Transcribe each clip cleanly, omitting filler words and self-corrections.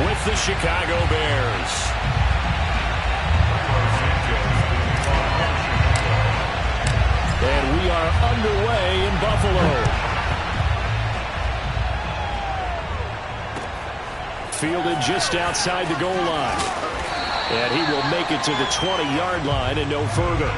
with the Chicago Bears. And we are underway in Buffalo. Fielded just outside the goal line. And he will make it to the 20-yard line and no further.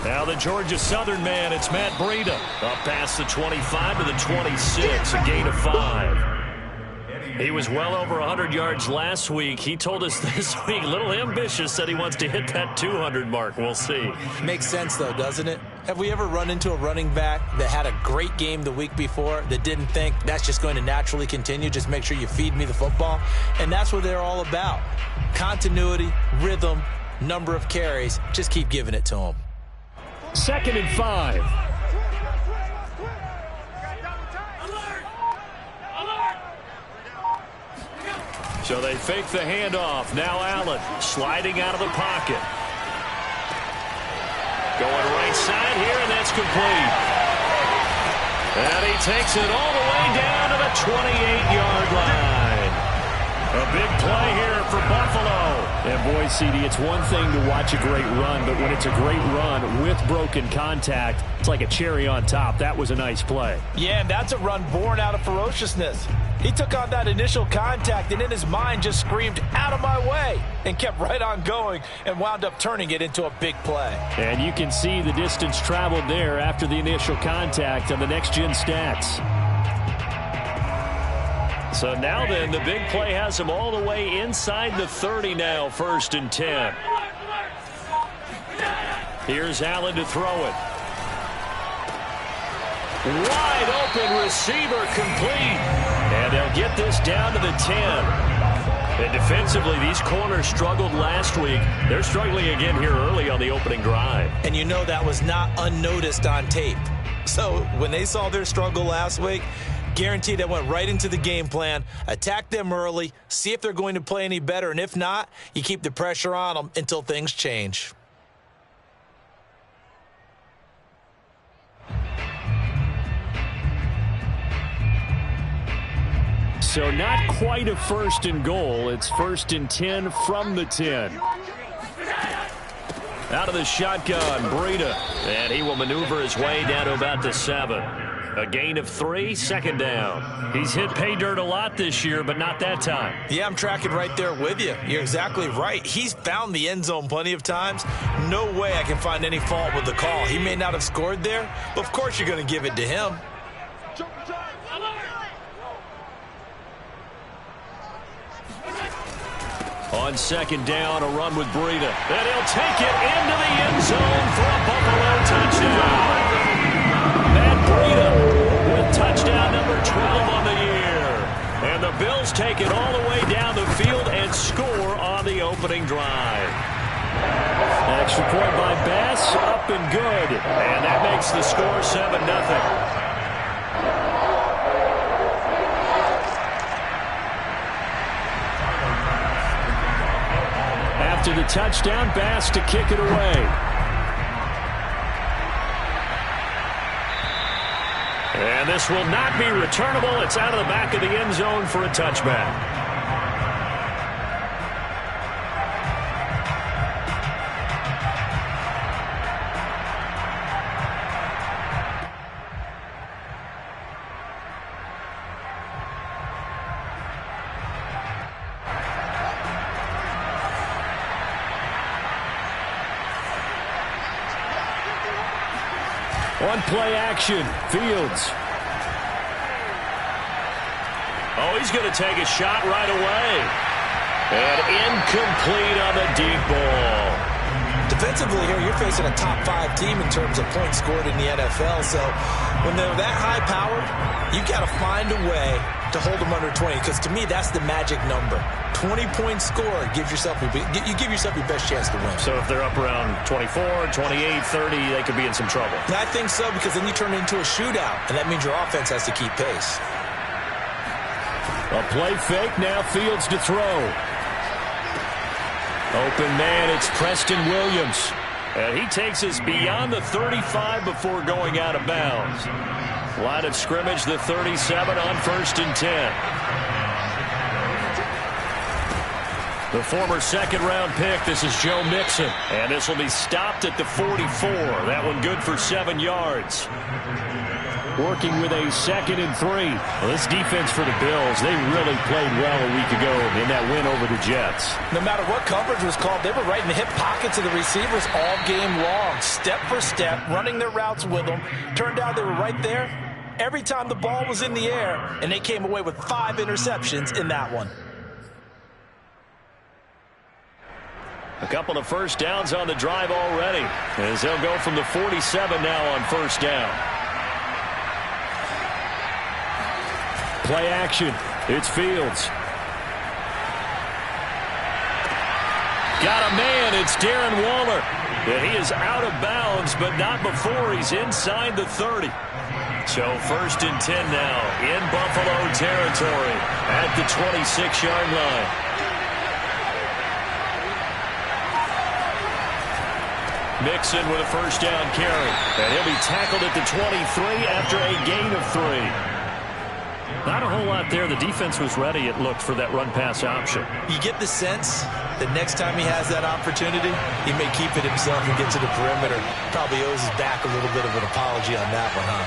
Now the Georgia Southern man, it's Matt Breida. Up past the 25 to the 26, a gain of 5. He was well over 100 yards last week. He told us this week, a little ambitious, said he wants to hit that 200 mark. We'll see. Makes sense, though, doesn't it? Have we ever run into a running back that had a great game the week before that didn't think that's just going to naturally continue? Just make sure you feed me the football. And that's what they're all about. Continuity, rhythm, number of carries. Just keep giving it to them. 2nd and 5. So they fake the handoff. Now Allen sliding out of the pocket. Going right side here, and that's complete. And he takes it all the way down to the 28-yard line. A big play here for Buffalo. And boy, CD, it's one thing to watch a great run, but when it's a great run with broken contact, it's like a cherry on top. That was a nice play. Yeah, and that's a run born out of ferociousness. He took on that initial contact and in his mind just screamed, "Out of my way," and kept right on going and wound up turning it into a big play. And you can see the distance traveled there after the initial contact on the next-gen stats. So now then, the big play has him all the way inside the 30 now, 1st and 10. Here's Allen to throw it. Wide open receiver complete. And they'll get this down to the 10. And defensively, these corners struggled last week. They're struggling again here early on the opening drive. And you know that was not unnoticed on tape. So when they saw their struggle last week, guaranteed they went right into the game plan, attack them early, see if they're going to play any better, and if not, you keep the pressure on them until things change. So not quite a 1st and goal. It's 1st and 10 from the 10. Out of the shotgun, Breida. And he will maneuver his way down to about the 7. A gain of 3, 2nd down. He's hit pay dirt a lot this year, but not that time. Yeah, I'm tracking right there with you. You're exactly right. He's found the end zone plenty of times. No way I can find any fault with the call. He may not have scored there, but of course you're going to give it to him. On 2nd down, a run with Breida. And he'll take it into the end zone for a Buffalo touchdown. Matt Breida with touchdown number 12 on the year. And the Bills take it all the way down the field and score on the opening drive. Extra point by Bass, up and good. And that makes the score 7-0. After the touchdown, Bass to kick it away. And this will not be returnable. It's out of the back of the end zone for a touchback. On play action, Fields. Oh, he's going to take a shot right away. And incomplete on the deep ball. Defensively here, you're facing a top 5 team in terms of points scored in the NFL. So when they're that high powered, you got to find a way to hold them under 20, because to me, that's the magic number. 20-point score, you give yourself your best chance to win. So if they're up around 24, 28, 30, they could be in some trouble. And I think so, because then you turn it into a shootout, and that means your offense has to keep pace. A play fake, now Fields to throw. Open man, it's Preston Williams. And he takes us beyond the 35 before going out of bounds. Line of scrimmage, the 37 on 1st and 10. The former second-round pick, this is Joe Mixon. And this will be stopped at the 44. That one good for 7 yards. Working with a 2nd and 3. Well, this defense for the Bills, they really played well a week ago in that win over the Jets. No matter what coverage was called, they were right in the hip pockets of the receivers all game long. Step for step, running their routes with them. Turned out they were right there every time the ball was in the air, and they came away with 5 interceptions in that one. A couple of first downs on the drive already, as they'll go from the 47 now on 1st down. Play action. It's Fields. Got a man. It's Darren Waller. And he is out of bounds, but not before he's inside the 30. So 1st and 10 now in Buffalo territory at the 26-yard line. Mixon with a first down carry. And he'll be tackled at the 23 after a gain of 3. Not a whole lot there. The defense was ready, it looked, for that run-pass option. You get the sense that next time he has that opportunity, he may keep it himself and get to the perimeter. Probably owes his back a little bit of an apology on that one, huh?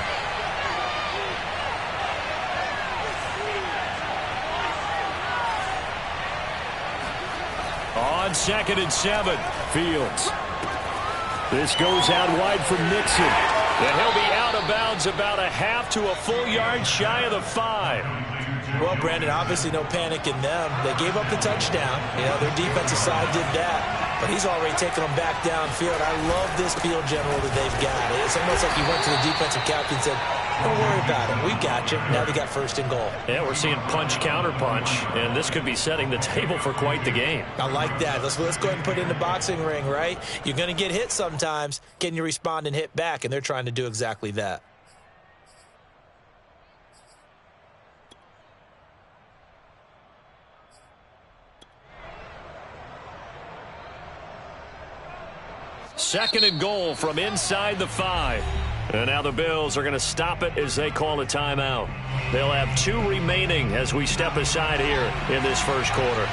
On 2nd and 7, Fields. This goes out wide from Mixon. And he'll be out of bounds about a half to a full yard shy of the 5. Well, Brandon, obviously no panic in them. They gave up the touchdown. You know, their defensive side did that. But he's already taken them back downfield. I love this field general that they've got. It's almost like he went to the defensive captain and said, don't worry about it. We got you. Now they got 1st and goal. Yeah, we're seeing punch, counter punch, and this could be setting the table for quite the game. I like that. Let's go ahead and put it in the boxing ring, right? You're going to get hit sometimes. Can you respond and hit back? And they're trying to do exactly that. Second and goal from inside the 5. And now the Bills are going to stop it as they call a timeout. They'll have 2 remaining as we step aside here in this first quarter.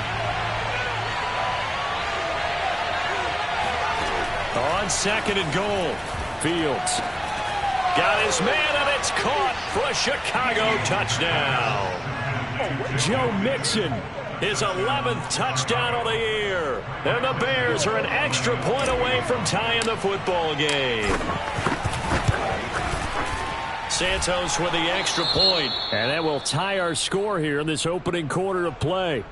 On 2nd and goal, Fields. Got his man, and it's caught for a Chicago touchdown. Joe Mixon, his 11th touchdown of the year. And the Bears are an extra point away from tying the football game. Santos with the extra point. And that will tie our score here in this opening quarter of play.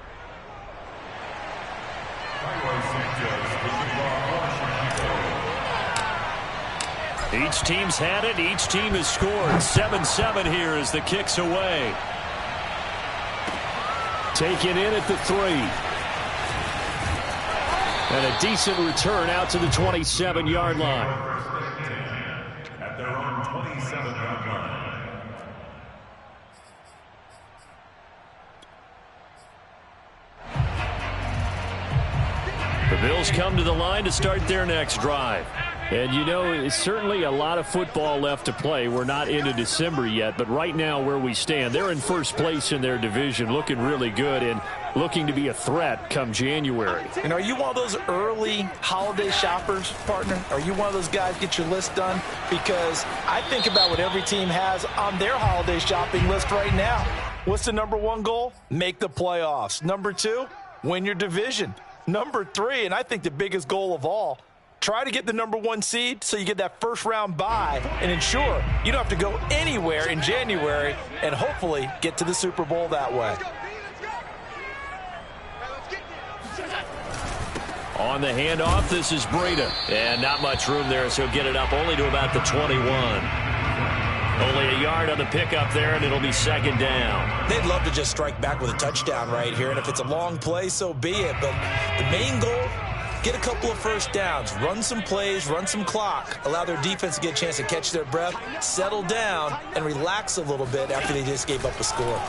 Each team's had it. Each team has scored. 7-7 here as the kick's away. Taken in at the 3. And a decent return out to the 27-yard line. At their own 27-yard line. The Bills come to the line to start their next drive. And, you know, it's certainly a lot of football left to play. We're not into December yet, but right now where we stand, they're in first place in their division, looking really good and looking to be a threat come January. And are you one of those early holiday shoppers, partner? Are you one of those guys get your list done? Because I think about what every team has on their holiday shopping list right now. What's the number 1 goal? Make the playoffs. Number 2, win your division. Number 3, and I think the biggest goal of all, try to get the number 1 seed so you get that first-round bye and ensure you don't have to go anywhere in January and hopefully get to the Super Bowl that way. On the handoff, this is Breida. And not much room there, so he'll get it up only to about the 21. Only a yard on the pickup there, and it'll be second down. They'd love to just strike back with a touchdown right here, and if it's a long play, so be it. But the main goal, get a couple of first downs, run some plays, run some clock, allow their defense to get a chance to catch their breath, settle down, and relax a little bit after they just gave up a score.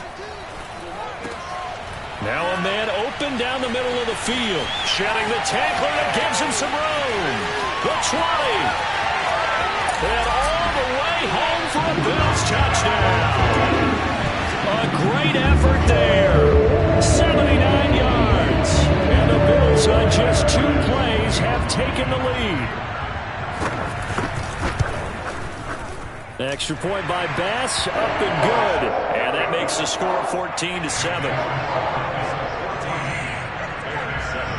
Now a man open down the middle of the field. Shedding the tackler that gives him some room. The 20. And all the way home for a Bills touchdown. A great effort there. 79 yards. And the Bills on just 2 plays have taken the lead. Extra point by Bass, up and good. And that makes the score 14-7.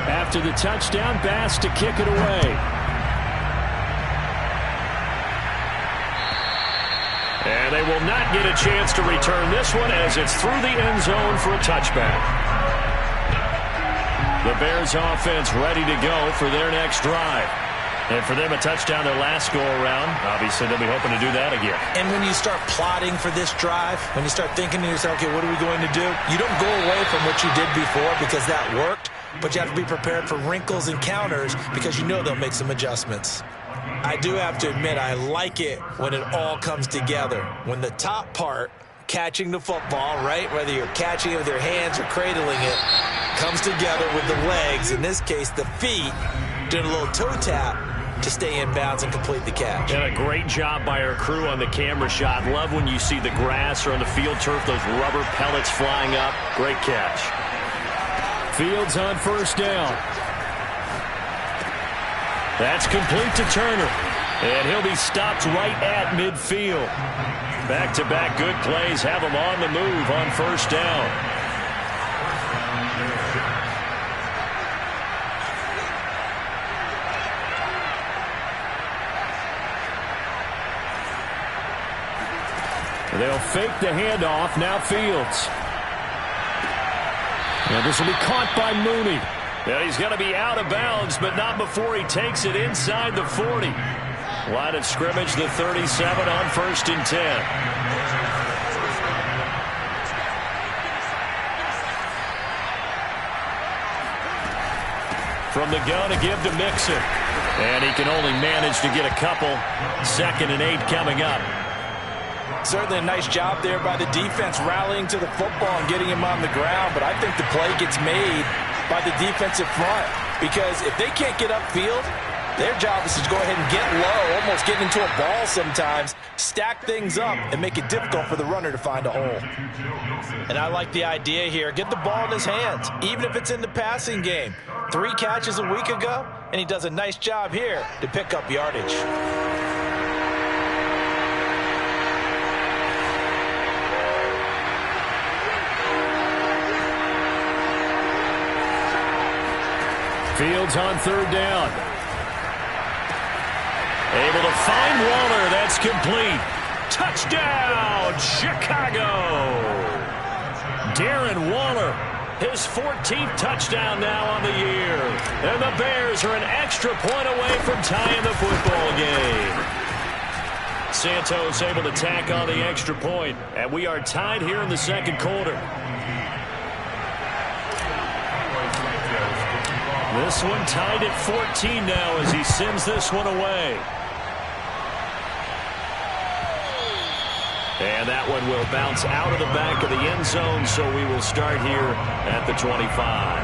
After the touchdown, Bass to kick it away. And they will not get a chance to return this one as it's through the end zone for a touchback. The Bears offense ready to go for their next drive. And for them, a touchdown their last go-around. Obviously, they'll be hoping to do that again. And when you start plotting for this drive, when you start thinking to yourself, okay, what are we going to do? You don't go away from what you did before because that worked, but you have to be prepared for wrinkles and counters because you know they'll make some adjustments. I do have to admit, I like it when it all comes together. When the top part, catching the football, right, whether you're catching it with your hands or cradling it, comes together with the legs, in this case the feet, doing a little toe tap to stay in bounds and complete the catch. And a great job by our crew on the camera shot. Love when you see the grass or on the field turf, those rubber pellets flying up. Great catch. Fields on first down. That's complete to Turner. And he'll be stopped right at midfield. Back-to-back good plays have him on the move on first down. They'll fake the handoff. Now Fields. And this will be caught by Mooney. And he's going to be out of bounds, but not before he takes it inside the 40. Line of scrimmage, the 37 on first and 10. From the gun to give to Mixon. And he can only manage to get a couple. 2nd and 8 coming up. Certainly a nice job there by the defense rallying to the football and getting him on the ground, but I think the play gets made by the defensive front because if they can't get upfield, their job is to go ahead and get low, almost get into a ball sometimes, stack things up, and make it difficult for the runner to find a hole. And I like the idea here. Get the ball in his hands, even if it's in the passing game. 3 catches a week ago, and he does a nice job here to pick up yardage. Fields on third down. Able to find Waller. That's complete. Touchdown, Chicago. Darren Waller, his 14th touchdown now on the year. And the Bears are an extra point away from tying the football game. Santos able to tack on the extra point. And we are tied here in the second quarter. This one tied at 14 now as he sends this one away. And that one will bounce out of the back of the end zone, so we will start here at the 25.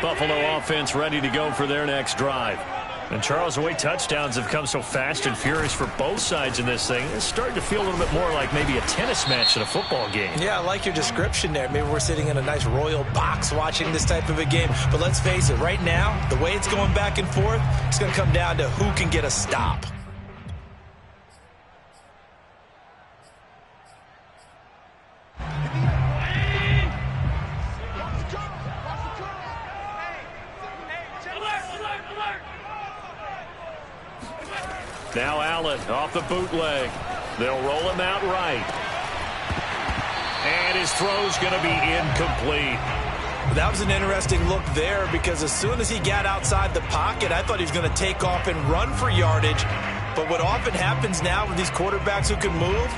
Buffalo offense ready to go for their next drive. And Charles, the way touchdowns have come so fast and furious for both sides in this thing, it's starting to feel a little bit more like maybe a tennis match than a football game. Yeah, I like your description there. Maybe we're sitting in a nice royal box watching this type of a game. But let's face it, right now, the way it's going back and forth, it's going to come down to who can get a stop. Now Allen off the bootleg. They'll roll him out right. And his throw's going to be incomplete. That was an interesting look there because as soon as he got outside the pocket, I thought he was going to take off and run for yardage. But what often happens now with these quarterbacks who can move,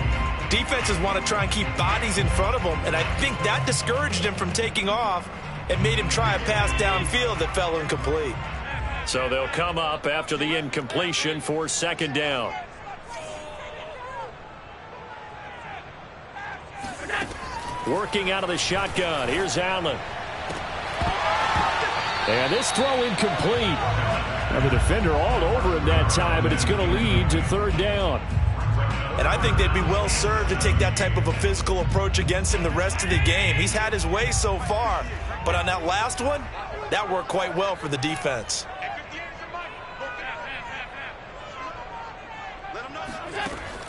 defenses want to try and keep bodies in front of them, and I think that discouraged him from taking off and made him try a pass downfield that fell incomplete. So they'll come up after the incompletion for second down. Working out of the shotgun. Here's Allen. And this throw incomplete. And the defender all over him that time, but it's going to lead to third down. And I think they'd be well served to take that type of a physical approach against him the rest of the game. He's had his way so far, but on that last one, that worked quite well for the defense.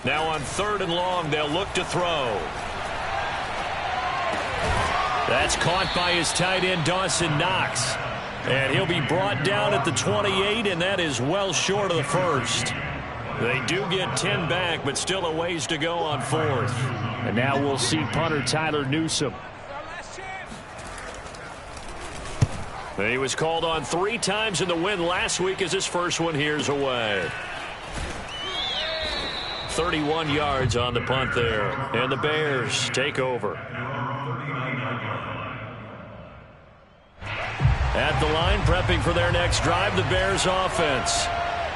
Now on 3rd and long, they'll look to throw. That's caught by his tight end, Dawson Knox. And he'll be brought down at the 28, and that is well short of the first. They do get 10 back, but still a ways to go on 4th. And now we'll see punter Tyler Newsome. He was called on 3 times in the win last week as his first one here's away. 31 yards on the punt there. And the Bears take over. At the line, prepping for their next drive, the Bears offense.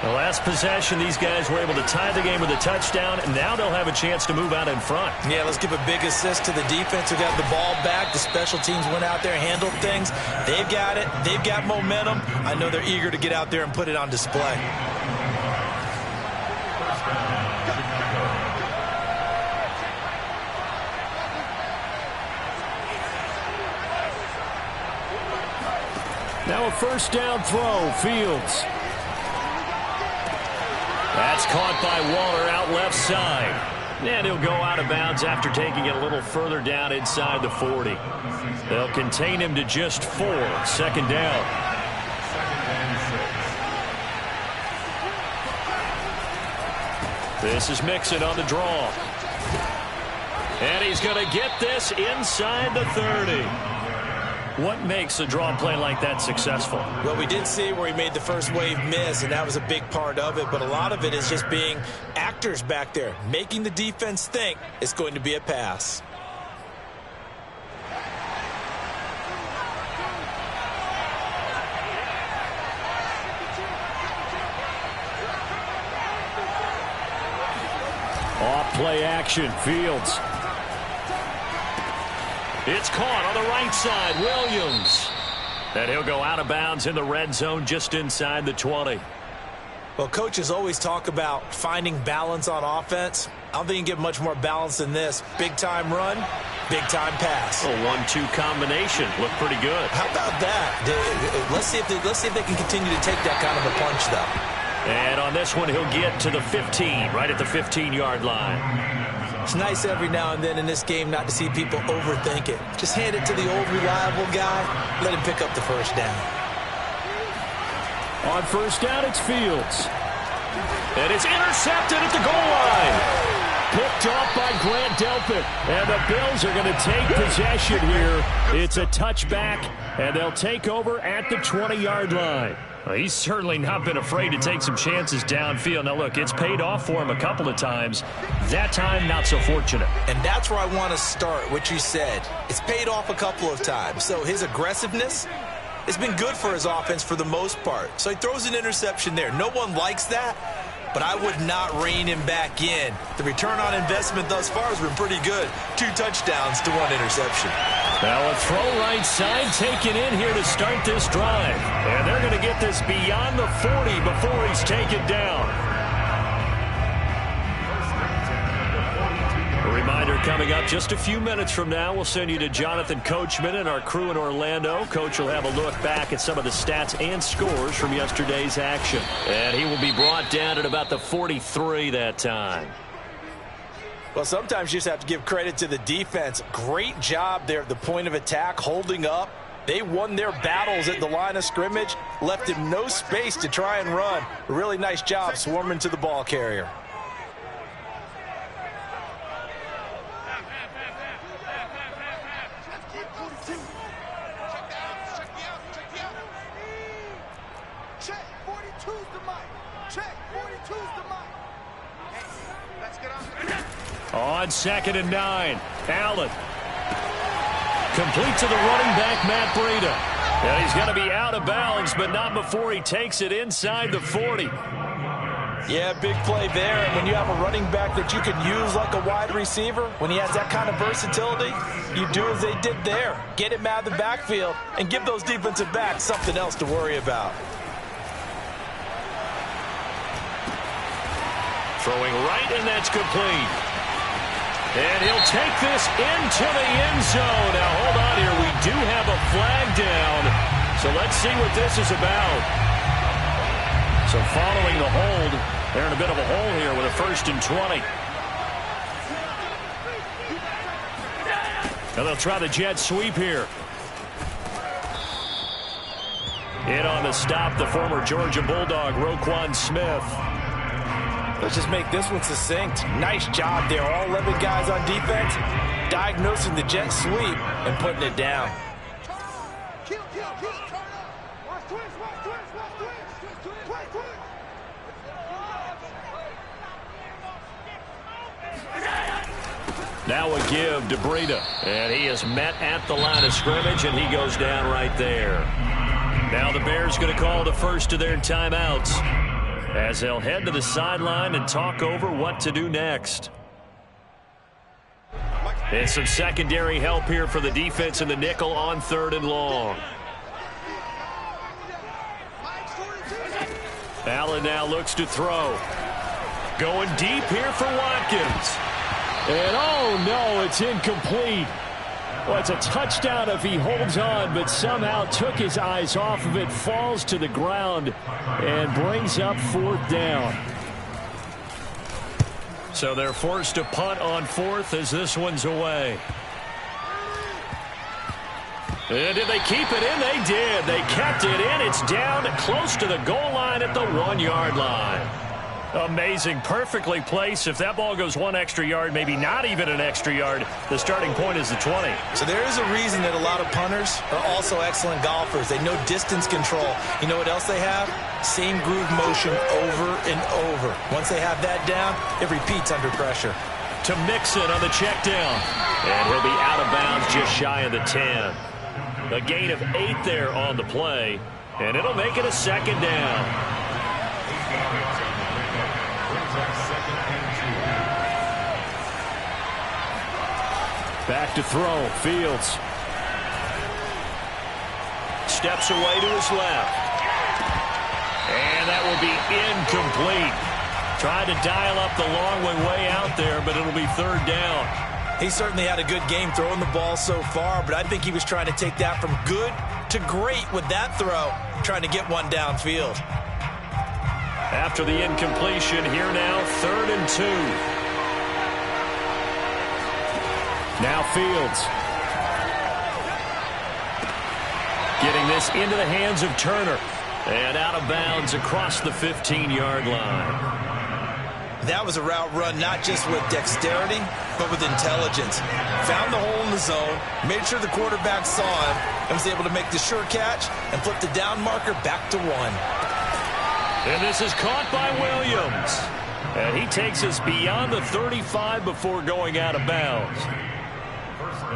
The last possession, these guys were able to tie the game with a touchdown, and now they'll have a chance to move out in front. Yeah, let's give a big assist to the defense who got the ball back. The special teams went out there, handled things. They've got it. They've got momentum. I know they're eager to get out there and put it on display. Now a first down throw, Fields. That's caught by Waller out left side. And he'll go out of bounds after taking it a little further down inside the 40. They'll contain him to just 4. Second down. This is Mixon on the draw. And he's going to get this inside the 30. What makes a draw play like that successful? Well, we did see where he made the first wave miss, and that was a big part of it. But a lot of it is just being actors back there, making the defense think it's going to be a pass. Off play action, Fields. It's caught on the right side, Williams. And he'll go out of bounds in the red zone just inside the 20. Well, coaches always talk about finding balance on offense. I don't think you can get much more balance than this. Big-time run, big-time pass. A 1-2 combination. Looked pretty good. How about that? Let's see if they can continue to take that kind of a punch, though. And on this one, he'll get to the 15, right at the 15-yard line. It's nice every now and then in this game not to see people overthink it. Just hand it to the old reliable guy. Let him pick up the first down. On first down, it's Fields. And it's intercepted at the goal line. Picked off by Grant Delpit. And the Bills are going to take possession here. It's a touchback, and they'll take over at the 20-yard line. Well, he's certainly not been afraid to take some chances downfield. Now, look, it's paid off for him a couple of times. That time, not so fortunate. And that's where I want to start, what you said. It's paid off a couple of times. So his aggressiveness has been good for his offense for the most part. So he throws an interception there. No one likes that, but I would not rein him back in. The return on investment thus far has been pretty good. 2 touchdowns to 1 interception. Now a throw right side taken in here to start this drive. And they're going to get this beyond the 40 before he's taken down. A reminder coming up just a few minutes from now. We'll send you to Jonathan Coachman and our crew in Orlando. Coach will have a look back at some of the stats and scores from yesterday's action. And he will be brought down at about the 43 that time. Well, sometimes you just have to give credit to the defense. Great job there at the point of attack, holding up, They won their battles at the line of scrimmage, left him no space to try and run. A really nice job swarming to the ball carrier. On 2nd and 9, Allen. Complete to the running back, Matt Breida. And he's going to be out of bounds, but not before he takes it inside the 40. Yeah, big play there. And when you have a running back that you can use like a wide receiver, when he has that kind of versatility, you do as they did there. Get him out of the backfield and give those defensive backs something else to worry about. Throwing right, and that's complete. And he'll take this into the end zone. Now, hold on here. We do have a flag down. So let's see what this is about. So following the hold, they're in a bit of a hole here with a 1st and 20. And they'll try the jet sweep here. In on the stop, the former Georgia Bulldog, Roquan Smith. Let's just make this one succinct. Nice job there. All 11 guys on defense diagnosing the jet sweep and putting it down. Now a give to Breida. And he is met at the line of scrimmage, and he goes down right there. Now the Bears going to call the first of their timeouts, as they'll head to the sideline and talk over what to do next. And some secondary help here for the defense in the nickel on 3rd and long. Allen now looks to throw. Going deep here for Watkins. And oh no, it's incomplete. Well, it's a touchdown if he holds on, but somehow took his eyes off of it, falls to the ground, and brings up 4th down. So they're forced to punt on 4th as this one's away. And did they keep it in? They did. They kept it in. It's down close to the goal line at the 1-yard line. Amazing. Perfectly placed. If that ball goes 1 extra yard, maybe not even an extra yard, the starting point is the 20. So there is a reason that a lot of punters are also excellent golfers. They know distance control. You know what else they have? Same groove motion over and over. Once they have that down, it repeats under pressure. To Mixon on the check down. And he'll be out of bounds just shy of the 10. A gain of 8 there on the play, and it'll make it a 2nd down. Back to throw. Fields. Steps away to his left. And that will be incomplete. Tried to dial up the long way out there, but it'll be 3rd down. He certainly had a good game throwing the ball so far, but I think he was trying to take that from good to great with that throw, trying to get one downfield. After the incompletion, here now, 3rd and 2. Now Fields. Getting this into the hands of Turner. And out of bounds across the 15-yard line. That was a route run not just with dexterity, but with intelligence. Found the hole in the zone, made sure the quarterback saw him, and was able to make the sure catch and flip the down marker back to 1. And this is caught by Williams. And he takes us beyond the 35 before going out of bounds.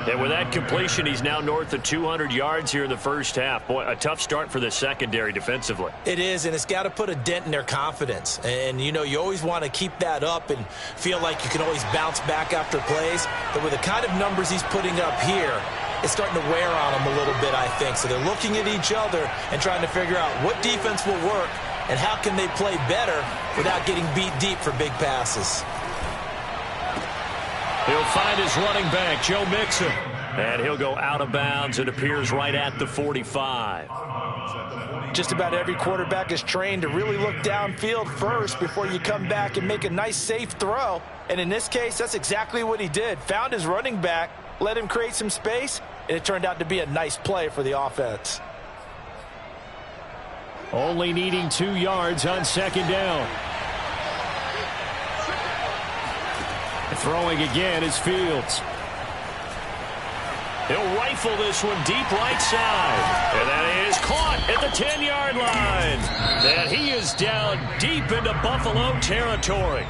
And with that completion, he's now north of 200 yards here in the first half. Boy, a tough start for the secondary defensively. It is, and it's got to put a dent in their confidence. And, you know, you always want to keep that up and feel like you can always bounce back after plays. But with the kind of numbers he's putting up here, it's starting to wear on them a little bit, I think. So they're looking at each other and trying to figure out what defense will work and how can they play better without getting beat deep for big passes. He'll find his running back, Joe Mixon. And he'll go out of bounds. It appears right at the 45. Just about every quarterback is trained to really look downfield first before you come back and make a nice, safe throw. And in this case, that's exactly what he did. Found his running back, let him create some space, and it turned out to be a nice play for the offense. Only needing 2 yards on second down. Throwing again is Fields. He'll rifle this one deep right side. And that is caught at the 10-yard line. And he is down deep into Buffalo territory.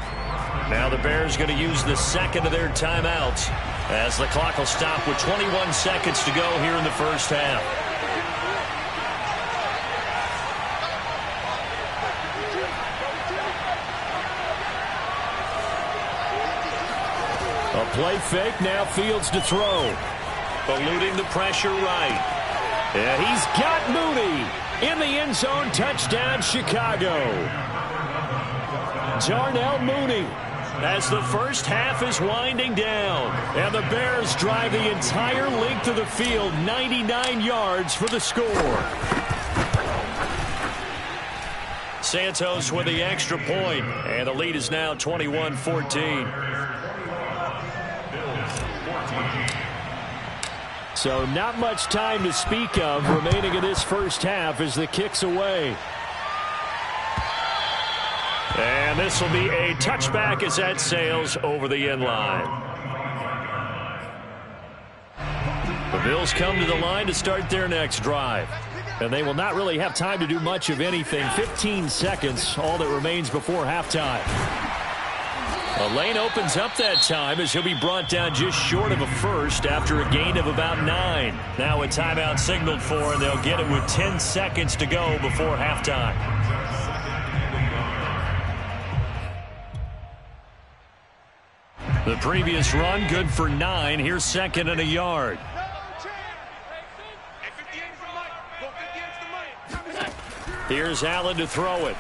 Now the Bears going to use the second of their timeouts as the clock will stop with 21 seconds to go here in the first half. A play fake, now Fields to throw. Eluding the pressure right. And he's got Mooney in the end zone. Touchdown, Chicago. Darnell Mooney as the first half is winding down. And the Bears drive the entire length of the field, 99 yards for the score. Santos with the extra point, and the lead is now 21-14. So not much time to speak of remaining in this first half as the kick's away. And this will be a touchback as that sails over the end line. The Bills come to the line to start their next drive. And they will not really have time to do much of anything. 15 seconds, all that remains before halftime. A lane opens up that time as he'll be brought down just short of a first after a gain of about 9. Now a timeout signaled for, and they'll get it with 10 seconds to go before halftime. The previous run good for 9. Here's second and a yard. Here's Allen to throw it.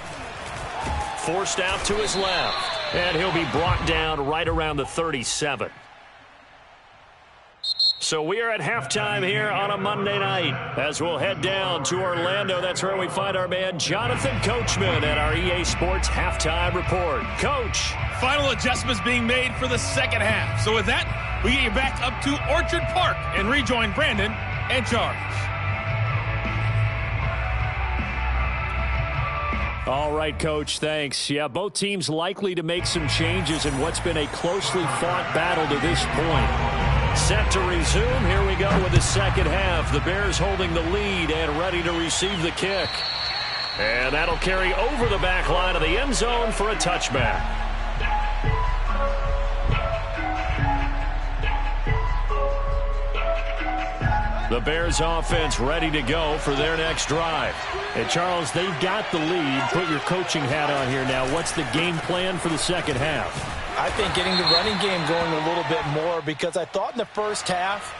Forced out to his left. And he'll be brought down right around the 37. So we are at halftime here on a Monday night as we'll head down to Orlando. That's where we find our man Jonathan Coachman at our EA Sports Halftime Report. Coach. Final adjustments being made for the second half. So with that, we get you back up to Orchard Park and rejoin Brandon and Charles. All right, Coach, thanks. Yeah, both teams likely to make some changes in what's been a closely fought battle to this point. Set to resume. Here we go with the second half. The Bears holding the lead and ready to receive the kick. And that'll carry over the back line of the end zone for a touchback. The Bears offense ready to go for their next drive. And Charles, they've got the lead. Put your coaching hat on here now. What's the game plan for the second half? I think getting the running game going a little bit more, because I thought in the first half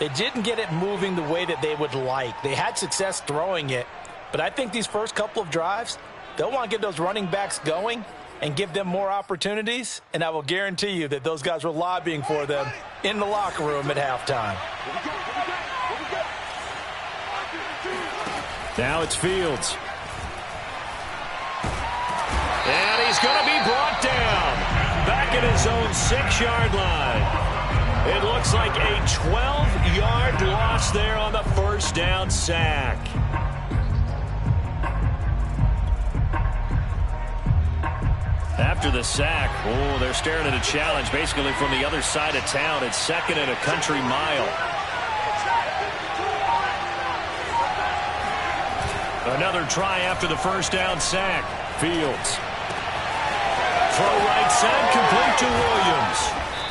they didn't get it moving the way that they would like. They had success throwing it, but I think these first couple of drives, they'll want to get those running backs going and give them more opportunities, and I will guarantee you that those guys were lobbying for them in the locker room at halftime. Now it's Fields. And he's going to be brought down. Back at his own 6-yard line. It looks like a 12-yard loss there on the first down sack. After the sack, they're staring at a challenge basically from the other side of town. It's second and a country mile. Another try after the first down sack. Fields. Throw right side, complete to Williams.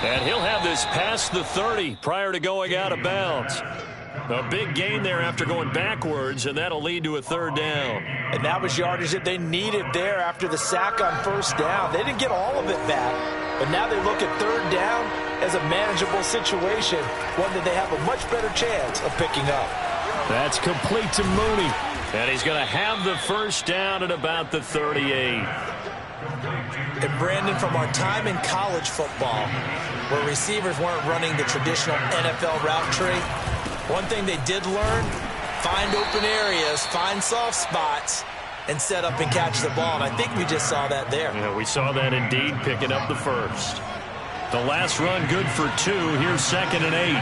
And he'll have this past the 30 prior to going out of bounds. A big gain there after going backwards, and that'll lead to a third down. And that was yardage that they needed there after the sack on first down. They didn't get all of it back, but now they look at third down as a manageable situation, one that they have a much better chance of picking up. That's complete to Mooney. And he's going to have the first down at about the 38. And Brandon, from our time in college football, where receivers weren't running the traditional NFL route tree, one thing they did learn, find open areas, find soft spots, and set up and catch the ball. And I think we just saw that there. Yeah, we saw that indeed, picking up the first. The last run good for 2. Here's second and 8.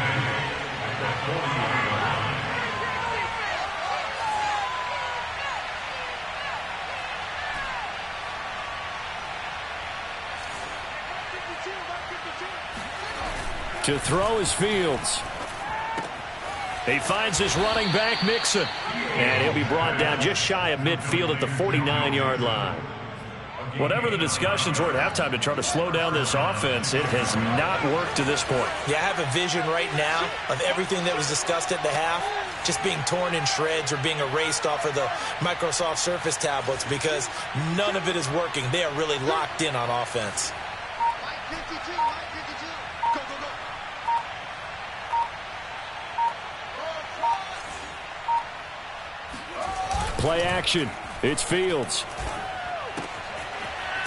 To throw is Fields. He finds his running back, Mixon. And he'll be brought down just shy of midfield at the 49-yard line. Whatever the discussions were at halftime to try to slow down this offense, it has not worked to this point. Yeah, I have a vision right now of everything that was discussed at the half just being torn in shreds or being erased off of the Microsoft Surface tablets because none of it is working. They are really locked in on offense. Play action. It's Fields.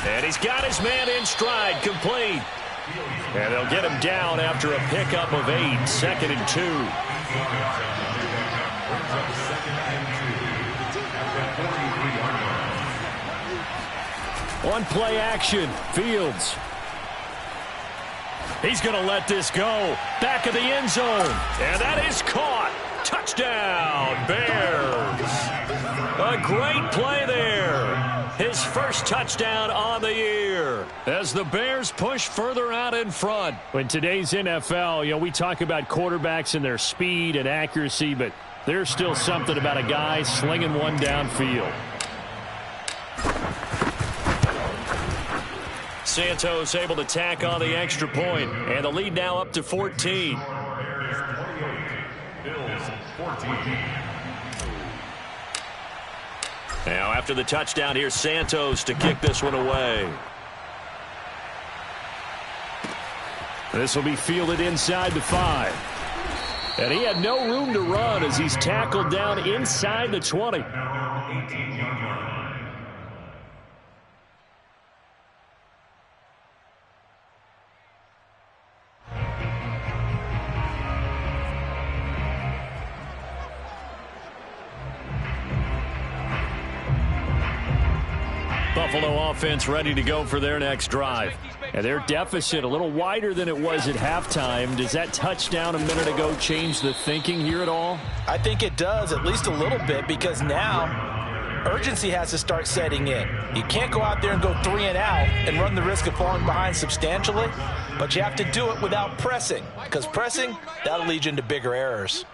And he's got his man in stride, complete. And they'll get him down after a pickup of 8, 2nd and 2. On play action, Fields. He's going to let this go. Back of the end zone. And that is caught. Touchdown, Bears. A great play there. His first touchdown on the year as the Bears push further out in front. In today's NFL, we talk about quarterbacks and their speed and accuracy, but there's still something about a guy slinging one downfield. Santos able to tack on the extra point, and the lead now up to 14. Now after the touchdown, here's Santos to kick this one away. This will be fielded inside the 5. And he had no room to run as he's tackled down inside the 20. Buffalo offense ready to go for their next drive. And their deficit a little wider than it was at halftime. Does that touchdown a minute ago change the thinking here at all? I think it does, at least a little bit, because now urgency has to start setting in. You can't go out there and go 3 and out and run the risk of falling behind substantially, but you have to do it without pressing, because pressing, that'll lead you into bigger errors.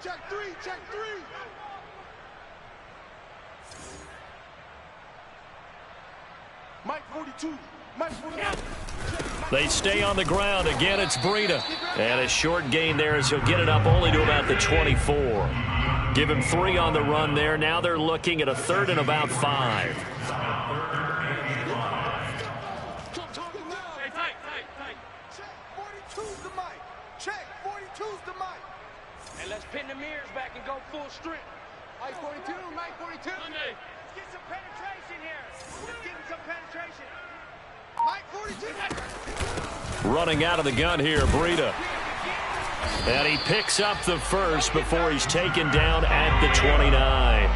Check 3, check 3. Mike 42, Mike 42. They stay on the ground. Again, it's Breida. And a short gain there as he'll get it up only to about the 24. Give him 3 on the run there. Now they're looking at a 3rd and about 5. Let's pin the mirrors back and go full strength. Mike 42, Mike 42. Let's get some penetration here. Let's get some penetration. Mike 42. Running out of the gun here, Breida. And he picks up the first before he's taken down at the 29.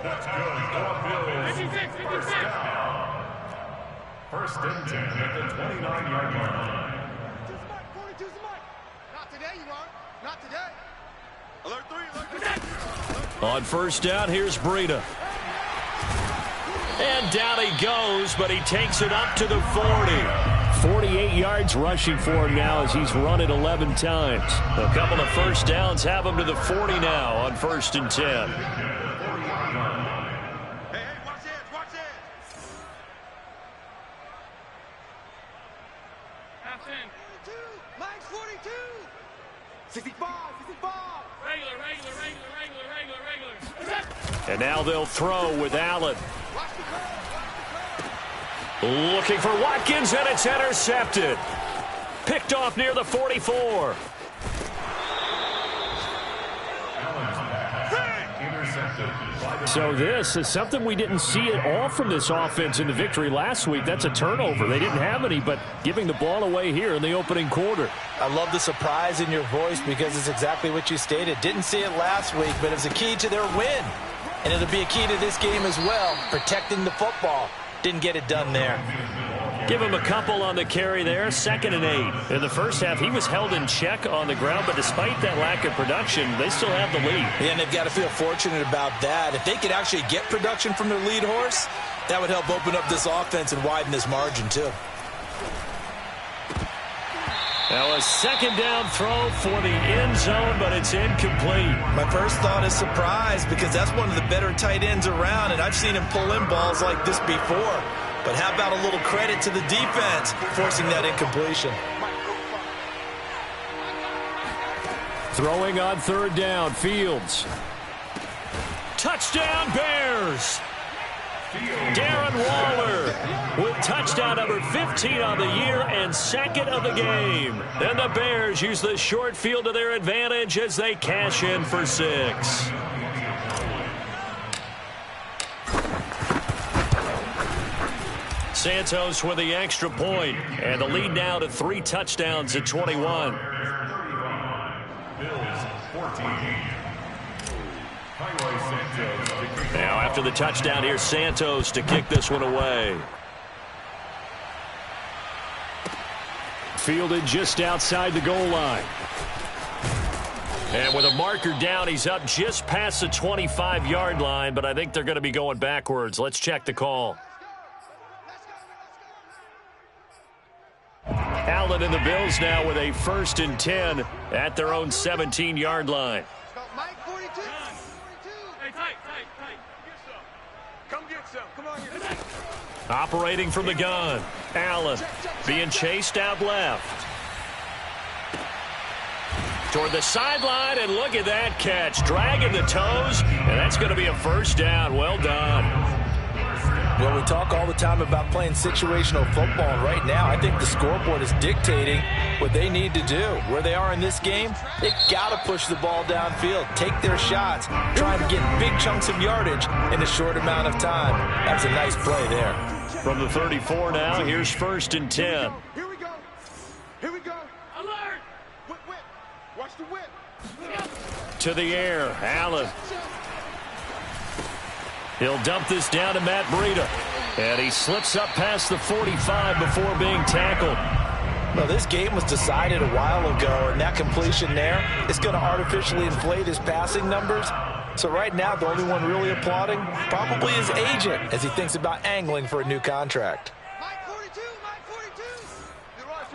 That's good. 56. First and 10 at the 29-yard line. Not today. Alert 3, alert 3. On first down, here's Breida. And down he goes, but he takes it up to the 40. 48 yards rushing for him now as he's run it 11 times. A couple of first downs have him to the 40 now on 1st and 10. Hey, watch this, watch this. Half 10. 42, Mike's 42. 65. Regular. And now they'll throw with Allen. Looking for Watkins, and it's intercepted. Picked off near the 44. So this is something we didn't see at all from this offense in the victory last week. That's a turnover. They didn't have any, but giving the ball away here in the opening quarter. I love the surprise in your voice because it's exactly what you stated. Didn't see it last week, but it's a key to their win. And it'll be a key to this game as well, protecting the football. Didn't get it done there. Give him a couple on the carry there, 2nd and 8. In the first half, he was held in check on the ground, but despite that lack of production, they still have the lead. Yeah, and they've got to feel fortunate about that. If they could actually get production from their lead horse, that would help open up this offense and widen this margin too. Now a 2nd down throw for the end zone, but it's incomplete. My first thought is surprise, because that's one of the better tight ends around, and I've seen him pull in balls like this before. But how about a little credit to the defense forcing that incompletion? Throwing on 3rd down, Fields. Touchdown, Bears! Darren Waller with touchdown number 15 on the year and 2nd of the game. And the Bears use the short field to their advantage as they cash in for 6. Santos with the extra point, and the lead now to 3 touchdowns at 21. Bills 14. Now after the touchdown, here's Santos to kick this one away. Fielded just outside the goal line. And with a marker down, he's up just past the 25-yard line, but I think they're going to be going backwards. Let's check the call. Allen and the Bills now with a 1st and 10 at their own 17-yard line. Mike 42. Hey, tight. Come get some. Come on here. Operating from the gun. Allen being chased out left. Toward the sideline, and look at that catch. Dragging the toes, and that's going to be a 1st down. Well done. Well, we talk all the time about playing situational football, and right now I think the scoreboard is dictating what they need to do. Where they are in this game, they've got to push the ball downfield, take their shots, try and get big chunks of yardage in a short amount of time. That's a nice play there. From the 34 now, here's 1st and 10. Here we go. Alert! Whip. Watch the whip. To the air, Allen. He'll dump this down to Matt Breida. And he slips up past the 45 before being tackled. Well, this game was decided a while ago, and that completion there is going to artificially inflate his passing numbers. So right now, the only one really applauding probably his agent as he thinks about angling for a new contract. Mike 42. The rush.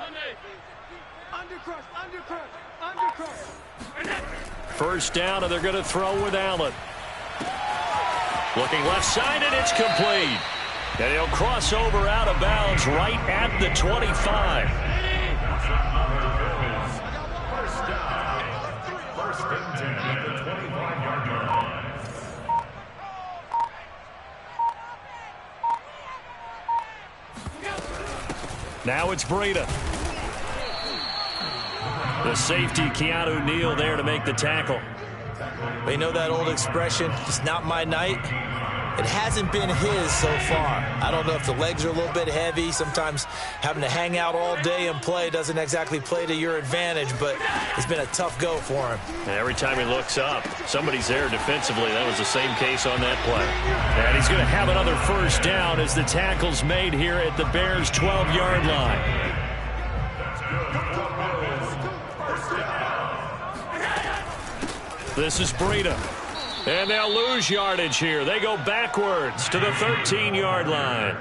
Undercrush. 1st down, and they're going to throw with Allen. Looking left side, and it's complete. And he'll cross over out of bounds right at the 25. First and 10 at the 25-yard line. Now it's Breida. The safety, Keanu Neal, there to make the tackle. You know that old expression, it's not my night? It hasn't been his so far. I don't know if the legs are a little bit heavy. Sometimes having to hang out all day and play doesn't exactly play to your advantage, but it's been a tough go for him. And every time he looks up, somebody's there defensively. That was the same case on that play. And he's going to have another 1st down as the tackle's made here at the Bears' 12-yard line. This is Breida. And they'll lose yardage here. They go backwards to the 13-yard line.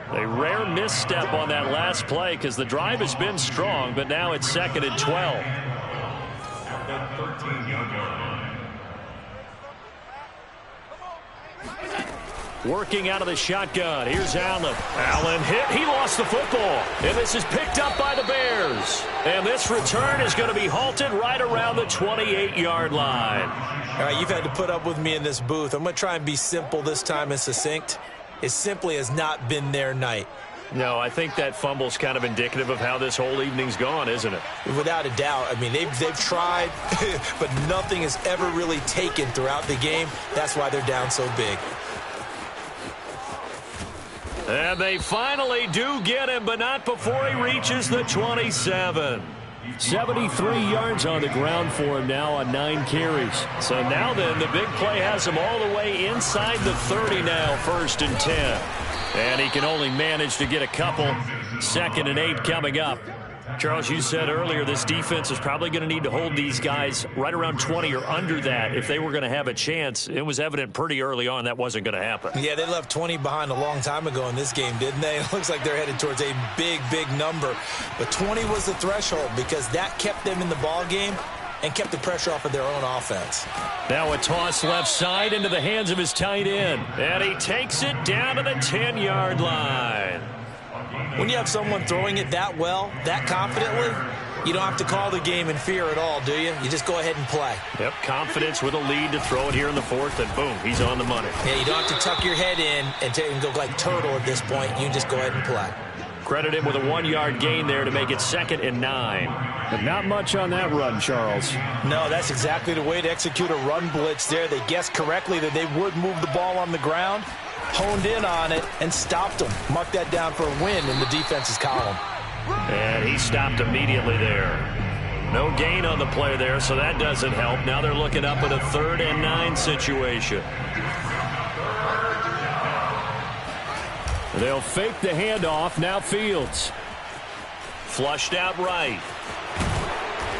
A rare misstep on that last play because the drive has been strong, but now it's 2nd and 12. That 13-yard line. Working out of the shotgun. Here's Allen. Allen hit. He lost the football. And this is picked up by the Bears. And this return is going to be halted right around the 28-yard line. All right, you've had to put up with me in this booth. I'm going to try and be simple this time and succinct. It simply has not been their night. No, I think that fumble's kind of indicative of how this whole evening's gone, isn't it? Without a doubt. I mean, they've tried, but nothing has ever really taken throughout the game. That's why they're down so big. And they finally do get him, but not before he reaches the 27. 73 yards on the ground for him now on 9 carries. So now then, the big play has him all the way inside the 30 now, 1st and 10. And he can only manage to get a couple. 2nd and 8 coming up. Charles, you said earlier this defense is probably going to need to hold these guys right around 20 or under that if they were going to have a chance. It was evident pretty early on that wasn't going to happen. Yeah, they left 20 behind a long time ago in this game, didn't they? It looks like they're headed towards a big, big number. But 20 was the threshold because that kept them in the ball game and kept the pressure off of their own offense. Now a toss left side into the hands of his tight end. And he takes it down to the 10-yard line. When you have someone throwing it that well, that confidently, you don't have to call the game in fear at all, do you? You just go ahead and play. Yep, confidence with a lead to throw it here in the 4th, and boom, he's on the money. Yeah, you don't have to tuck your head in and go like turtle at this point. You just go ahead and play. Credit him with a 1-yard gain there to make it 2nd and 9. But not much on that run, Charles. No, that's exactly the way to execute a run blitz there. They guessed correctly that they would move the ball on the ground, honed in on it, and stopped them. Mark that down for a win in the defense's column. And he stopped immediately there. No gain on the play there, so that doesn't help. Now they're looking up at a 3rd and 9 situation. They'll fake the handoff. Now Fields. Flushed out right.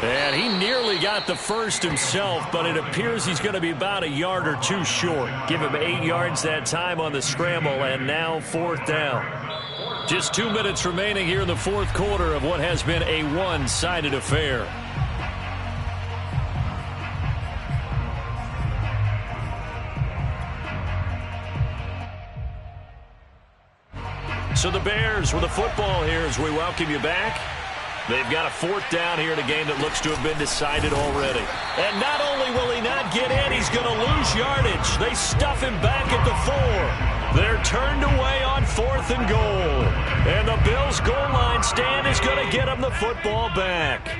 And he nearly got the first himself, but it appears he's going to be about a yard or 2 short. Give him 8 yards that time on the scramble, and now 4th down. Just 2 minutes remaining here in the 4th quarter of what has been a one-sided affair. So the Bears with the football here as we welcome you back. They've got a 4th down here in a game that looks to have been decided already. And not only will he not get in, he's going to lose yardage. They stuff him back at the 4. They're turned away on 4th and goal. And the Bills' goal line stand is going to get him the football back.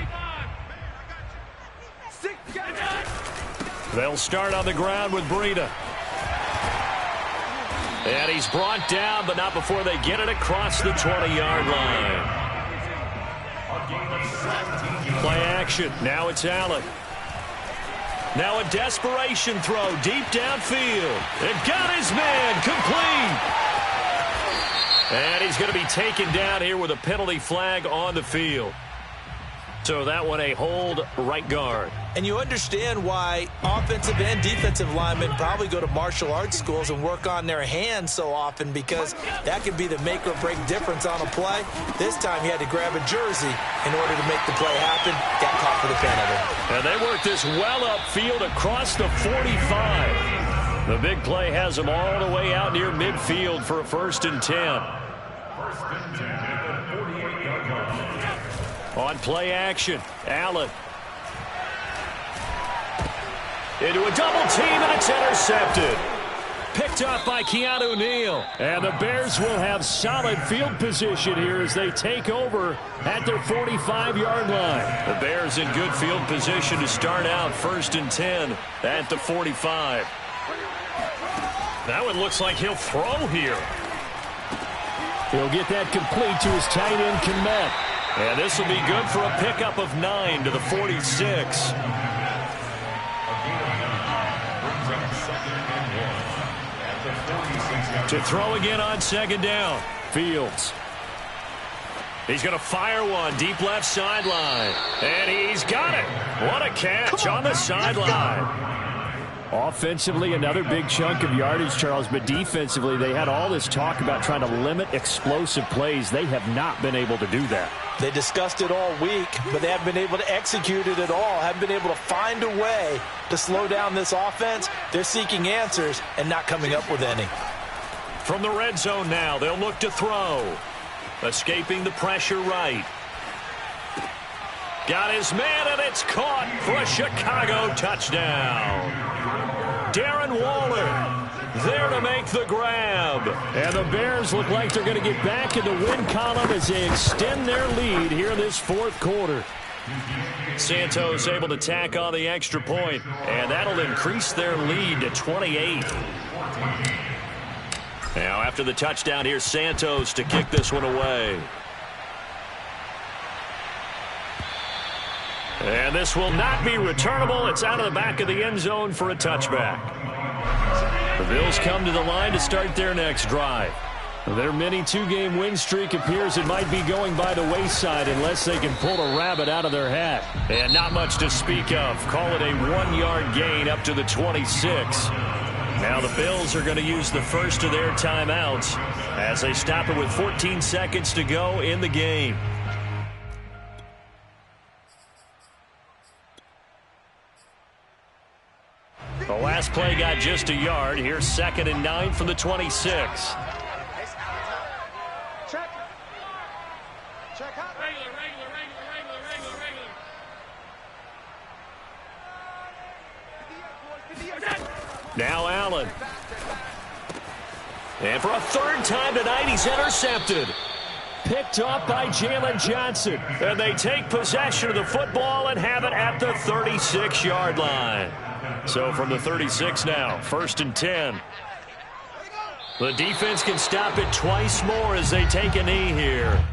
They'll start on the ground with Breida. And he's brought down, but not before they get it across the 20-yard line. Play action. Now it's Allen. Now a desperation throw deep downfield. It got his man complete. And he's going to be taken down here with a penalty flag on the field. So that one a hold right guard. And you understand why offensive and defensive linemen probably go to martial arts schools and work on their hands so often, because that could be the make or break difference on a play. This time he had to grab a jersey in order to make the play happen. Got caught for the penalty. And they worked this well upfield across the 45. The big play has them all the way out near midfield for a 1st and 10. 1st and 10 at the 48-yard line. On play action, Allen. Into a double team, and it's intercepted. Picked up by Keanu Neal. And the Bears will have solid field position here as they take over at their 45-yard line. The Bears in good field position to start out 1st and 10 at the 45. That one looks like he'll throw here. He'll get that complete to his tight end, Kmet. And this will be good for a pickup of 9 to the 46. To throw again on 2nd down. Fields. He's going to fire one deep left sideline. And he's got it. What a catch on the sideline. Offensively, another big chunk of yardage, Charles, but defensively, they had all this talk about trying to limit explosive plays. They have not been able to do that. They discussed it all week, but they haven't been able to execute it at all. Haven't been able to find a way to slow down this offense. They're seeking answers and not coming up with any. From the red zone now, they'll look to throw. Escaping the pressure right. Got his man, and it's caught for a Chicago touchdown. Darren Waller there to make the grab. And the Bears look like they're going to get back in the win column as they extend their lead here in this 4th quarter. Santos able to tack on the extra point, and that'll increase their lead to 28. Now after the touchdown, here's Santos to kick this one away. And this will not be returnable. It's out of the back of the end zone for a touchback. The Bills come to the line to start their next drive. Their mini 2-game win streak appears it might be going by the wayside unless they can pull a rabbit out of their hat. And not much to speak of. Call it a 1-yard gain up to the 26. Now the Bills are going to use the first of their timeouts as they stop it with 14 seconds to go in the game. The last play got just a yard. Here's 2nd and 9 from the 26. Check. Check out. Regular. Now Allen. And for a 3rd time tonight, he's intercepted. Picked off by Jalen Johnson. And they take possession of the football and have it at the 36-yard line. So from the 36 now, 1st and 10. The defense can stop it twice more as they take a knee here.